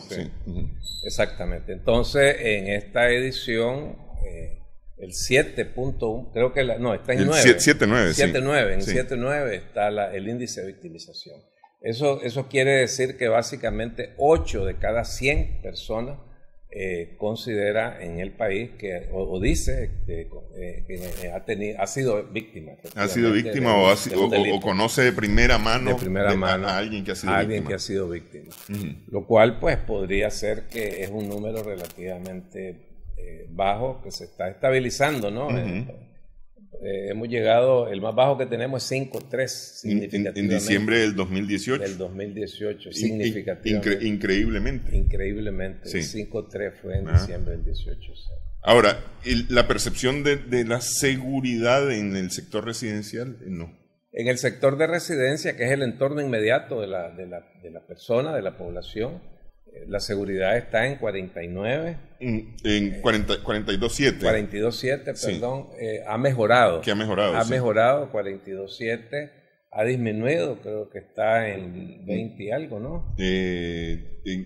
sí. Uh-huh. Exactamente. Entonces, en esta edición, el 7.1, creo que está en 9. 7.9, sí. 7.9, en sí. 7.9 está el índice de victimización. Eso quiere decir que básicamente 8 de cada 100 personas considera en el país que dice que ha sido víctima. Ha sido víctima o conoce de primera mano, a alguien que ha sido víctima. Uh-huh. Lo cual pues podría ser que es un número relativamente bajo, que se está estabilizando, ¿no? Uh-huh. Hemos llegado, el más bajo que tenemos es 5.3 significativamente. En diciembre del 2018. Del 2018, significativamente. Increíblemente. Sí. 5.3 fue en diciembre del 18. Sí. Ahora, la percepción de la seguridad en el sector residencial, no. En el sector de residencia, que es el entorno inmediato de la persona, de la población, la seguridad está en 49. En 42.7. 42.7, perdón. Ha mejorado. Que ha mejorado. Ha mejorado, 42.7. ha disminuido, creo que está en 20 y algo, ¿no?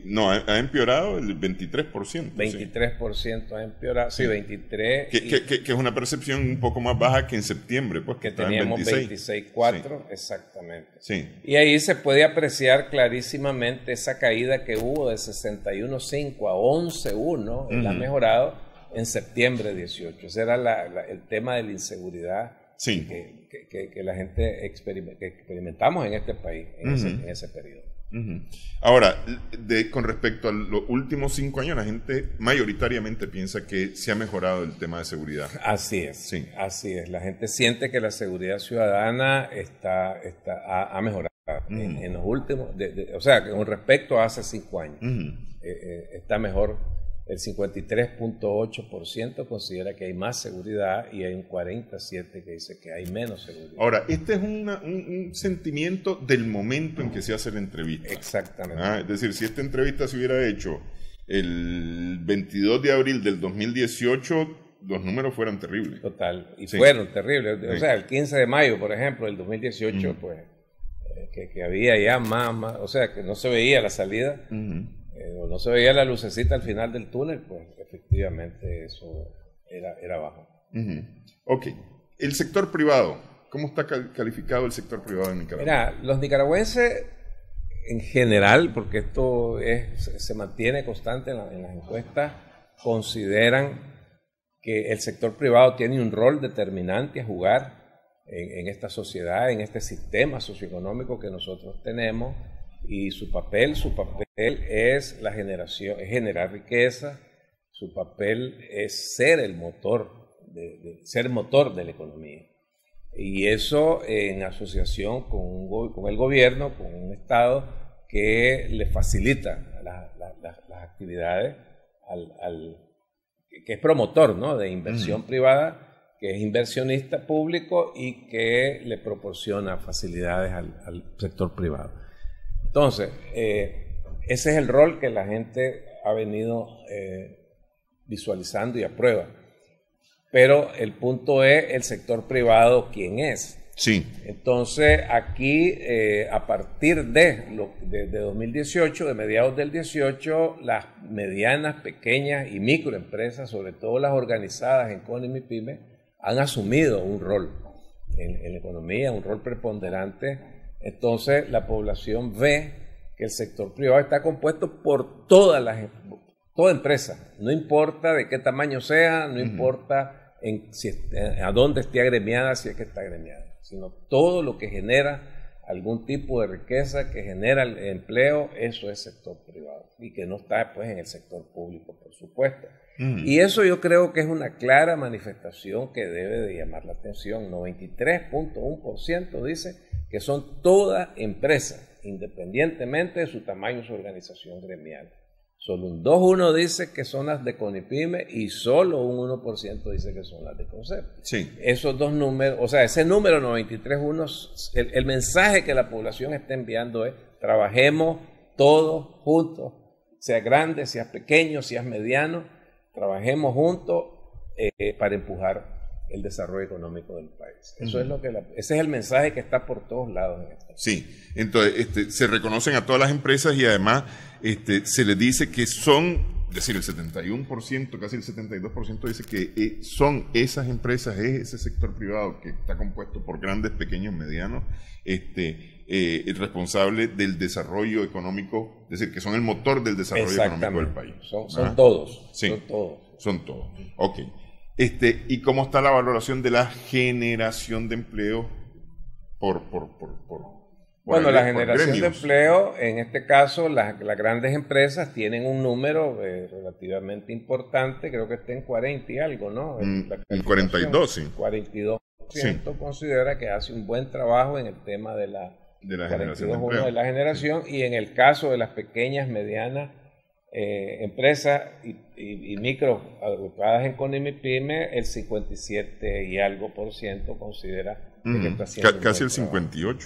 No, ha empeorado el 23%. 23% ha empeorado, sí, 23%. Que es una percepción un poco más baja que en septiembre, pues que teníamos 26,4, sí. Exactamente. Sí. Y ahí se puede apreciar clarísimamente esa caída que hubo de 61,5 a 11,1, él ha mejorado en septiembre 18. Ese era el tema de la inseguridad. Sí. Que la gente que experimentamos en este país en ese periodo. Ahora, con respecto a los últimos 5 años, la gente mayoritariamente piensa que se ha mejorado el tema de seguridad. Así es, sí. Así es. La gente siente que la seguridad ciudadana ha mejorado en los últimos, o sea, con respecto a hace 5 años. Está mejor. El 53,8% considera que hay más seguridad y hay un 47% que dice que hay menos seguridad. Ahora, este es un sentimiento del momento en que se hace la entrevista. Exactamente. Es decir, si esta entrevista se hubiera hecho el 22 de abril del 2018, los números fueran terribles. Total, y fueron terribles. O sea, el 15 de mayo, por ejemplo, del 2018, pues, que había ya más, o sea, que no se veía la salida. O no se veía la lucecita al final del túnel, pues efectivamente eso era bajo. Ok. El sector privado, ¿cómo está calificado el sector privado en Nicaragua? Mira, los nicaragüenses en general, porque esto se mantiene constante en las encuestas, consideran que el sector privado tiene un rol determinante a jugar en esta sociedad, en este sistema socioeconómico que nosotros tenemos. Y su papel es la generación, es generar riqueza, su papel es ser el motor, ser motor de la economía. Y eso en asociación con el gobierno, con un Estado que le facilita las actividades, que es promotor, ¿no?, de inversión privada, que es inversionista público y que le proporciona facilidades al sector privado. Entonces, ese es el rol que la gente ha venido visualizando y aprueba. Pero el punto es el sector privado, ¿quién es? Sí. Entonces, aquí, a partir de 2018, de mediados del 18, las medianas, pequeñas y microempresas, sobre todo las organizadas en CONIMI PYME, han asumido un rol en la economía, un rol preponderante. Entonces, la población ve que el sector privado está compuesto por toda empresa, no importa de qué tamaño sea, no importa a dónde esté agremiada, si es que está agremiada, sino todo lo que genera algún tipo de riqueza, que genera el empleo, eso es sector privado y que no está pues en el sector público, por supuesto. Y eso yo creo que es una clara manifestación que debe de llamar la atención. 93,1% dice que son todas empresas, independientemente de su tamaño y su organización gremial. Solo un 2,1% dice que son las de CONIPYME y solo un 1% dice que son las de CONCEP. Sí. Esos dos números, o sea, ese número 93,1%, el mensaje que la población está enviando es: trabajemos todos juntos, sea grande, sea pequeño, sea mediano, trabajemos juntos para empujar el desarrollo económico del país. Eso es ese es el mensaje que está por todos lados en esto. Sí, entonces se reconocen a todas las empresas y además se les dice que son, es decir, el 71%, casi el 72% dice que son esas empresas, es ese sector privado que está compuesto por grandes, pequeños, medianos, el responsable del desarrollo económico, es decir, que son el motor del desarrollo económico del país. Son todos. Sí, son todos. Ok. ¿Y cómo está la valoración de la generación de empleo Bueno, la generación de empleo, en este caso, las grandes empresas tienen un número relativamente importante, creo que está en 40 y algo, ¿no? En 42, sí. 42% sí. Considera que hace un buen trabajo en el tema de la generación de empleo. De la generación, y en el caso de las pequeñas, medianas empresas y micro agrupadas en CONIMI PYME, el 57 y algo % considera que está haciendo casi el 58%.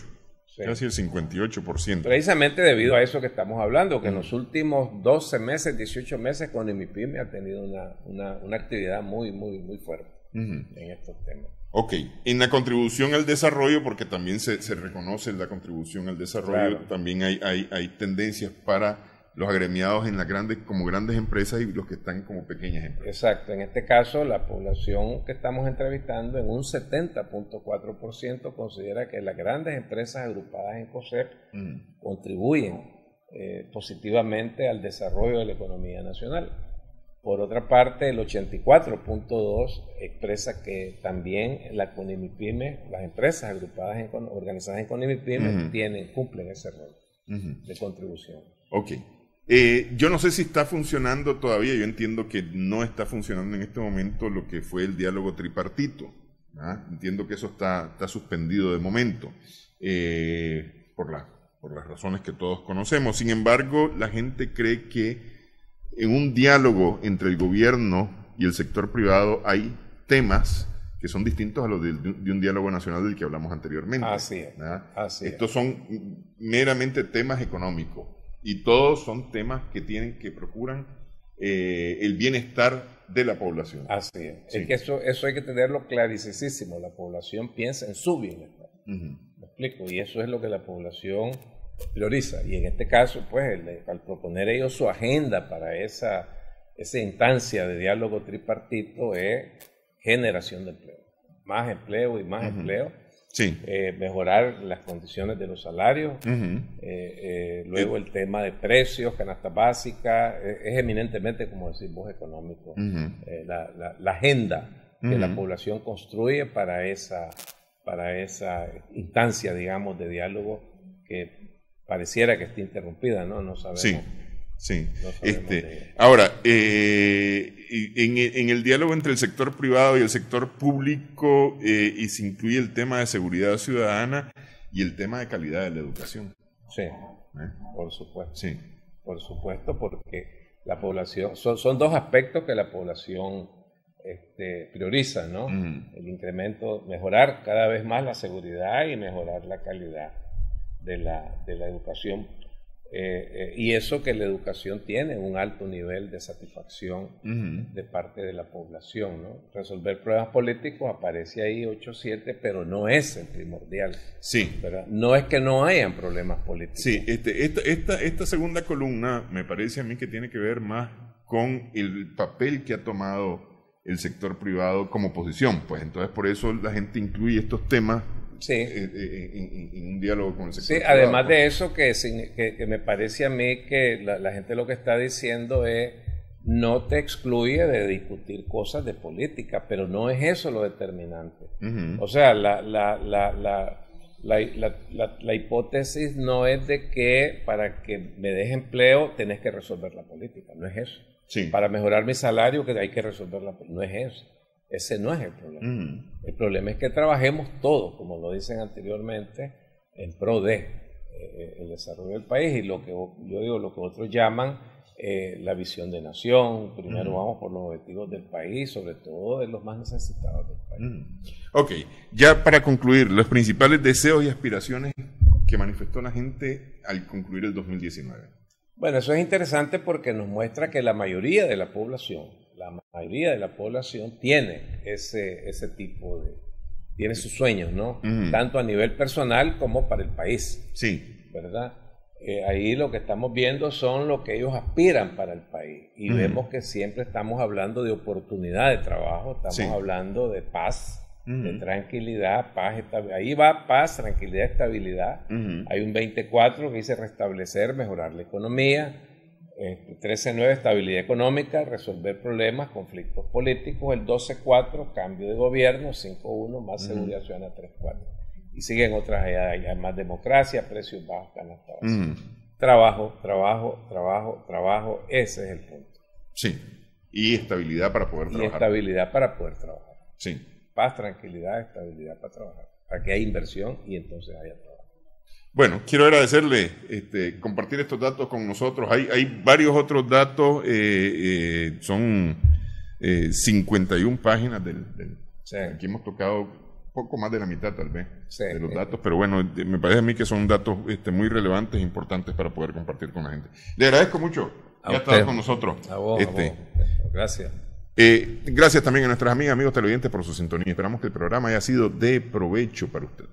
Sí. Casi el 58%. Precisamente debido a eso que estamos hablando, que en los últimos 12 meses, 18 meses, CONIMI PYME ha tenido una actividad muy, muy, muy fuerte. en estos temas. Ok, en la contribución al desarrollo, porque también se reconoce la contribución al desarrollo, Claro. también hay tendencias para los agremiados en las como grandes empresas y los que están como pequeñas empresas. Exacto, en este caso la población que estamos entrevistando en un 70.4% considera que las grandes empresas agrupadas en COSEP contribuyen positivamente al desarrollo de la economía nacional. Por otra parte, el 84.2% expresa que también la CONIMIPYME, las empresas agrupadas organizadas en CONIMIPYME cumplen ese rol de contribución. Ok. Yo no sé si está funcionando todavía, yo entiendo que no está funcionando en este momento lo que fue el diálogo tripartito. Entiendo que eso está suspendido de momento, por las razones que todos conocemos. Sin embargo, la gente cree que en un diálogo entre el gobierno y el sector privado hay temas que son distintos a los de un diálogo nacional del que hablamos anteriormente. Así es. Estos son meramente temas económicos. Y todos son temas que procuran el bienestar de la población. Así es. Sí. Es que eso hay que tenerlo clarísimo. La población piensa en su bienestar. ¿Me explico? Y eso es lo que la población prioriza. Y en este caso, pues, al proponer ellos su agenda para esa instancia de diálogo tripartito es generación de empleo. Más empleo y más empleo. Sí. Mejorar las condiciones de los salarios, luego el tema de precios, canasta básica, es eminentemente, como decís vos, económico. La agenda que la población construye para esa instancia, digamos, de diálogo que pareciera que esté interrumpida, ¿no? No sabemos. Sí. Sí. No sabemos ahora, en el diálogo entre el sector privado y el sector público, y se incluye el tema de seguridad ciudadana y el tema de calidad de la educación. Sí, por supuesto. Sí. Por supuesto, porque la población, son dos aspectos que la población prioriza, ¿no? El incremento, mejorar cada vez más la seguridad y mejorar la calidad de la educación. Y eso que la educación tiene un alto nivel de satisfacción de parte de la población, ¿no? Resolver problemas políticos aparece ahí 8-7, pero no es el primordial. Sí. ¿Verdad? No es que no hayan problemas políticos. Sí, esta segunda columna me parece a mí que tiene que ver más con el papel que ha tomado el sector privado como posición, pues entonces por eso la gente incluye estos temas. Sí. En un diálogo con el sector privado. Además de eso, que me parece a mí que la gente lo que está diciendo es no te excluye de discutir cosas de política, pero no es eso lo determinante. O sea, la hipótesis no es de que para que me des empleo tenés que resolver la política, no es eso. Sí. Para mejorar mi salario que hay que resolver la política, no es eso. Ese no es el problema. El problema es que trabajemos todos, como lo dicen anteriormente, en pro de el desarrollo del país y lo que otros llaman la visión de nación. Primero vamos por los objetivos del país, sobre todo de los más necesitados del país. Ok, ya para concluir, los principales deseos y aspiraciones que manifestó la gente al concluir el 2019. Bueno, eso es interesante porque nos muestra que la mayoría de la población tiene ese tipo tiene sus sueños, ¿no? Tanto a nivel personal como para el país. Sí. ¿Verdad? Ahí lo que estamos viendo son lo que ellos aspiran para el país. Y vemos que siempre estamos hablando de oportunidad de trabajo, estamos hablando de paz, de tranquilidad, paz, estabilidad. Ahí va paz, tranquilidad, estabilidad. Hay un 24 que dice restablecer, mejorar la economía. 13.9, estabilidad económica, resolver problemas, conflictos políticos. El 12.4, cambio de gobierno. 5.1, más seguridad ciudadana. 3.4. Y siguen otras, hay más democracia, precios bajos, canasta básica. Trabajo, ese es el punto. Sí, y estabilidad para poder trabajar. Y estabilidad para poder trabajar. Sí. Paz, tranquilidad, estabilidad para trabajar. Para que haya inversión y entonces haya trabajo. Bueno, quiero agradecerle compartir estos datos con nosotros. Hay varios otros datos, son 51 páginas aquí hemos tocado poco más de la mitad tal vez de los datos, pero bueno, me parece a mí que son datos muy relevantes e importantes para poder compartir con la gente. Le agradezco mucho que haya estado con nosotros. A vos. Gracias. Gracias también a nuestras amigas, amigos televidentes por su sintonía. Esperamos que el programa haya sido de provecho para usted.